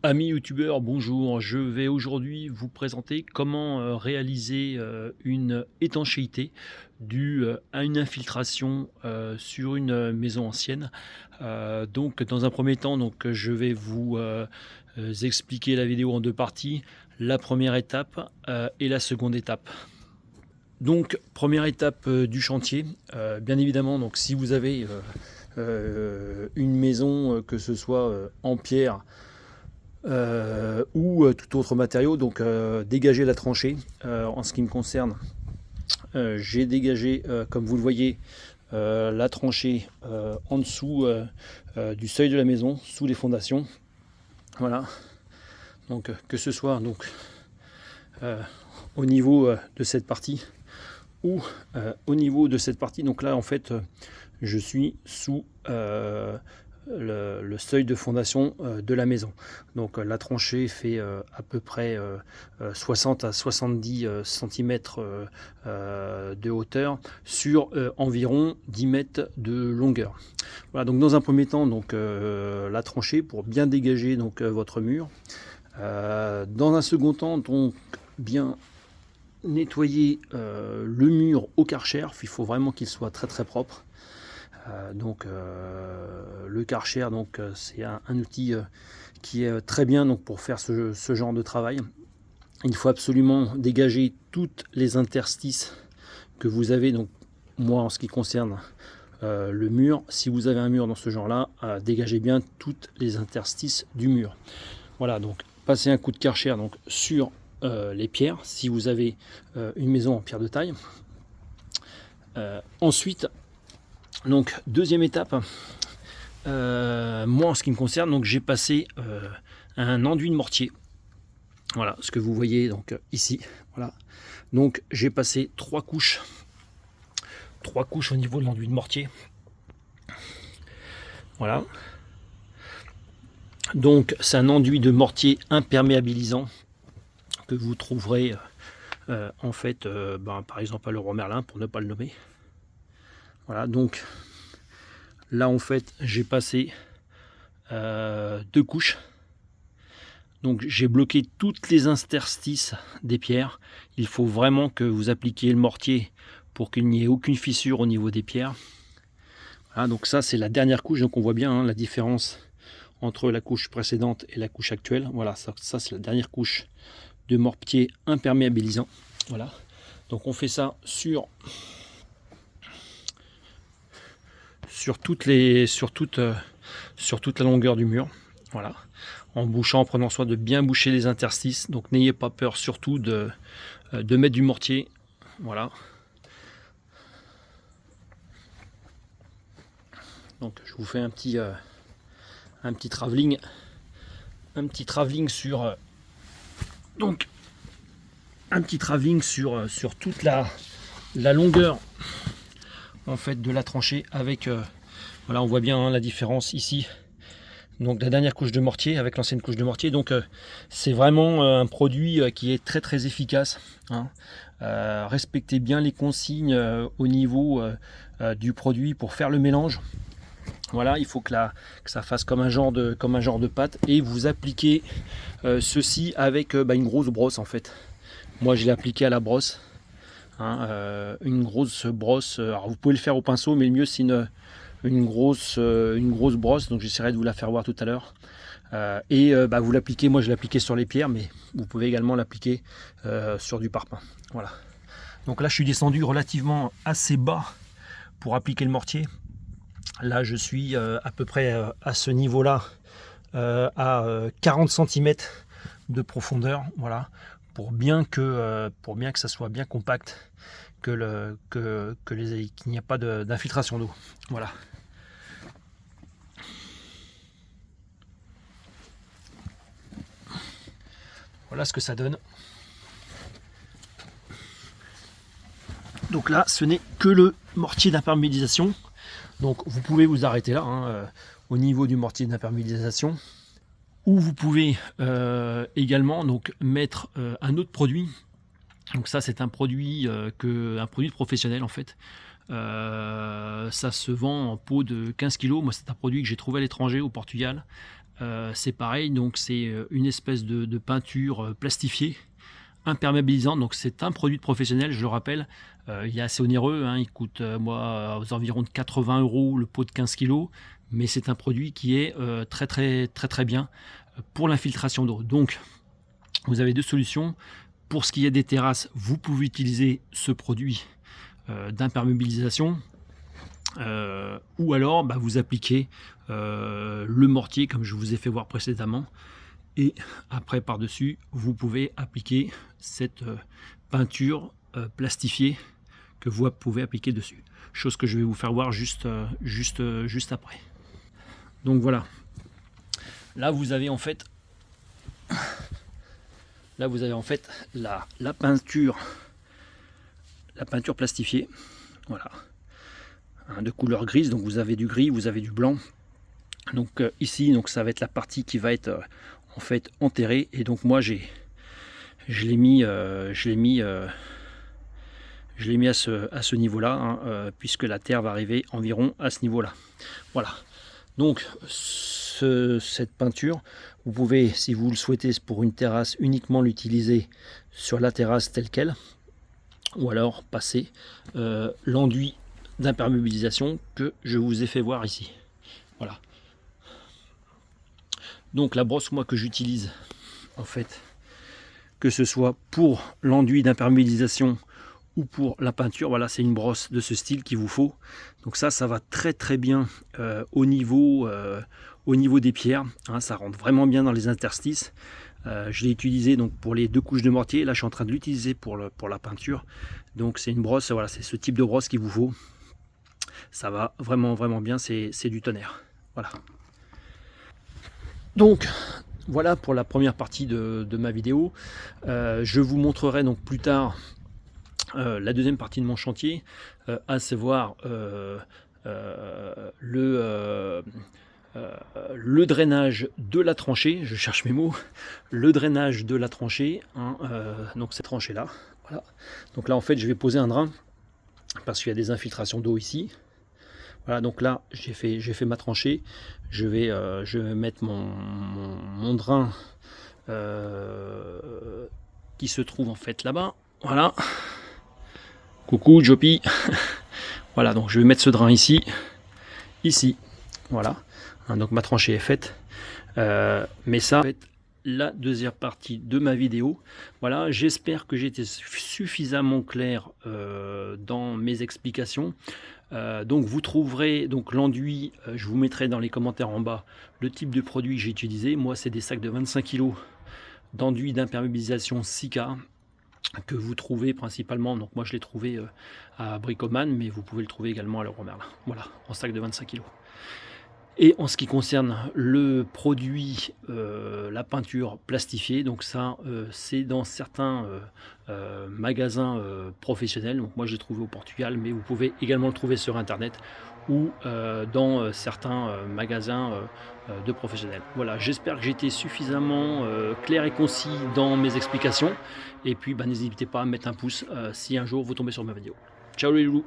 Amis youtubeurs, bonjour. Je vais aujourd'hui vous présenter comment réaliser une étanchéité due à une infiltration sur une maison ancienne. Donc dans un premier temps, je vais vous expliquer la vidéo en deux parties, la première étape et la seconde étape. Donc première étape du chantier, bien évidemment, donc si vous avez une maison, que ce soit en pierre ou tout autre matériau, donc dégager la tranchée. En ce qui me concerne, j'ai dégagé, comme vous le voyez, la tranchée en dessous du seuil de la maison, sous les fondations. Voilà, donc que ce soit donc au niveau de cette partie ou au niveau de cette partie. Donc là en fait je suis sous le seuil de fondation de la maison. Donc la tranchée fait à peu près 60 à 70 cm de hauteur sur environ 10 mètres de longueur. Voilà, donc dans un premier temps, donc la tranchée pour bien dégager donc votre mur. Dans un second temps, donc bien nettoyer le mur au Karcher. Il faut vraiment qu'il soit très très propre. Le Karcher, c'est un outil qui est très bien donc pour faire ce genre de travail. Il faut absolument dégager toutes les interstices que vous avez. Donc moi, en ce qui concerne le mur, si vous avez un mur dans ce genre là, dégagez bien toutes les interstices du mur. Voilà, donc passez un coup de Karcher donc sur les pierres si vous avez une maison en pierre de taille. Ensuite, donc deuxième étape, moi en ce qui me concerne, donc j'ai passé un enduit de mortier. Voilà ce que vous voyez donc ici. Voilà, donc j'ai passé trois couches au niveau de l'enduit de mortier. Voilà, donc c'est un enduit de mortier imperméabilisant que vous trouverez en fait par exemple à Leroy Merlin, pour ne pas le nommer. Voilà, donc là en fait j'ai passé deux couches. Donc j'ai bloqué toutes les interstices des pierres. Il faut vraiment que vous appliquiez le mortier pour qu'il n'y ait aucune fissure au niveau des pierres. Voilà, donc ça c'est la dernière couche. Donc on voit bien la différence entre la couche précédente et la couche actuelle. Voilà, ça c'est la dernière couche de mortier imperméabilisant. Voilà, donc on fait ça sur toute la longueur du mur. Voilà, en bouchant, en prenant soin de bien boucher les interstices. Donc n'ayez pas peur surtout de mettre du mortier. Voilà, donc je vous fais un petit travelling sur sur toute la longueur en fait de la tranchée avec voilà, on voit bien la différence ici. Donc la dernière couche de mortier avec l'ancienne couche de mortier. Donc c'est vraiment un produit qui est très très efficace. Respectez bien les consignes au niveau du produit pour faire le mélange. Voilà, il faut que ça fasse comme un genre de pâte, et vous appliquez ceci avec une grosse brosse en fait. Moi je l'ai appliqué à la brosse. Une grosse brosse. Alors vous pouvez le faire au pinceau, mais le mieux c'est une grosse brosse. Donc j'essaierai de vous la faire voir tout à l'heure. Vous l'appliquez, moi je l'ai appliqué sur les pierres, mais vous pouvez également l'appliquer sur du parpaing. Voilà. Donc là je suis descendu relativement assez bas pour appliquer le mortier. Là je suis à peu près à ce niveau là, à 40 cm de profondeur. Voilà, pour bien que ça soit bien compact, qu'il n'y a pas d'infiltration d'eau. Voilà. Voilà ce que ça donne. Donc là, ce n'est que le mortier d'imperméabilisation. Donc vous pouvez vous arrêter là, au niveau du mortier d'imperméabilisation. Ou vous pouvez également donc mettre un autre produit. Donc ça c'est un produit produit professionnel en fait. Ça se vend en pot de 15 kg. Moi c'est un produit que j'ai trouvé à l'étranger, au Portugal, c'est pareil, donc c'est une espèce de peinture plastifiée, imperméabilisante. Donc c'est un produit de professionnel, je le rappelle. Il est assez onéreux, hein, il coûte moi aux environs de 80 € le pot de 15 kg, mais c'est un produit qui est très bien pour l'infiltration d'eau. Donc vous avez deux solutions. Pour ce qui est des terrasses, vous pouvez utiliser ce produit d'imperméabilisation, ou alors vous appliquez le mortier comme je vous ai fait voir précédemment, et après par dessus vous pouvez appliquer cette peinture plastifiée que vous pouvez appliquer dessus, chose que je vais vous faire voir juste après. Donc voilà, là vous avez en fait la peinture plastifiée, voilà, hein, de couleur grise. Donc vous avez du gris, vous avez du blanc. Donc ici, donc ça va être la partie qui va être en fait enterrée, et donc moi je l'ai mis à ce niveau là, hein, puisque la terre va arriver environ à ce niveau là. Voilà, donc cette peinture, vous pouvez, si vous le souhaitez pour une terrasse, uniquement l'utiliser sur la terrasse telle quelle, ou alors passer l'enduit d'imperméabilisation que je vous ai fait voir ici. Voilà. Donc la brosse moi que j'utilise en fait, que ce soit pour l'enduit d'imperméabilisation ou pour la peinture, voilà, c'est une brosse de ce style qu'il vous faut. Donc ça va très bien au niveau des pierres, hein, ça rentre vraiment bien dans les interstices. Je l'ai utilisé donc pour les deux couches de mortier, là je suis en train de l'utiliser pour la peinture. Donc c'est une brosse, voilà, c'est ce type de brosse qu'il vous faut. Ça va vraiment bien, c'est du tonnerre. Voilà. Donc voilà pour la première partie de ma vidéo. Je vous montrerai donc plus tard la deuxième partie de mon chantier, à savoir le drainage de la tranchée. Je cherche mes mots. Le drainage de la tranchée, hein, donc cette tranchée là, voilà. Donc là en fait je vais poser un drain parce qu'il y a des infiltrations d'eau ici. Voilà, donc là j'ai fait ma tranchée. Je vais mettre mon drain qui se trouve en fait là-bas. Voilà. Coucou Jopi. Voilà, donc je vais mettre ce drain ici. Voilà. Hein, donc ma tranchée est faite. Mais ça, en fait, la deuxième partie de ma vidéo. Voilà, j'espère que j'ai été suffisamment clair dans mes explications. Donc vous trouverez donc l'enduit, je vous mettrai dans les commentaires en bas le type de produit que j'ai utilisé. Moi c'est des sacs de 25 kg d'enduit d'imperméabilisation Sika que vous trouvez principalement, donc moi je l'ai trouvé à Bricoman, mais vous pouvez le trouver également à Leroy Merlin. Voilà, en sac de 25 kg. Et en ce qui concerne le produit, la peinture plastifiée, donc ça c'est dans certains magasins professionnels. Donc moi je l'ai trouvé au Portugal, mais vous pouvez également le trouver sur internet ou dans certains magasins de professionnels. Voilà, j'espère que j'ai été suffisamment clair et concis dans mes explications. Et puis n'hésitez pas à mettre un pouce si un jour vous tombez sur ma vidéo. Ciao les loulous!